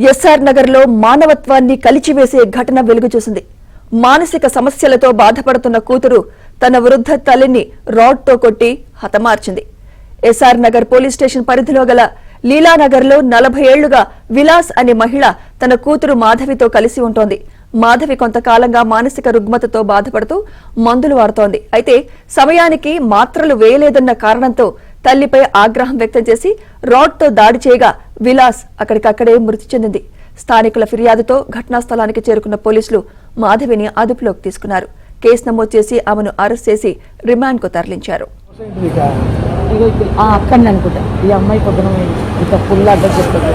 SR Nagar లో మానవత్వాన్ని కలిచివేసే ఘటన వెలుగు చూసింది. మానసిక సమస్యలతో బాధపడుతున్న కూతురు తన వృద్ధ తల్లిని రాడ్తో కొట్టి హతమార్చింది. ఎస్ఆర్ నగర్ పోలీస్ స్టేషన్ పరిధిలో గల లీలానగర్ లో 40 ఏళ్లుగా విలాస్ అనే మహిళ తన కూతురు మాధవితో కలిసి ఉంటోంది. మాధవి కొంతకాలంగా మానసిక రుగ్మతతో బాధపడుతూ మందులు వాడుతోంది. అయితే సమయానికి మాత్రలు వేయలేదన్న కారణంతో తల్లిపై ఆగ్రహం వ్యక్తం చేసి రాడ్తో దాడి చేయగా విలాస్ అక్కడికక్కడే మృతి చెందింది. స్థానికుల ఫిర్యాదుతో ఘటనా స్థలానికి చేరుకున్న పోలీసులు మాధవిని అదుపులోకి తీసుకున్నారు. కేసు నమోదు చేసి ఆమెను అరెస్ట్ చేసి రిమాండ్ కు తరలించారు. అక్కడ అనుకుంటా ఈ అమ్మాయి పొద్దున ఇంకా ఫుల్ అడ్రస్ చెప్తారు.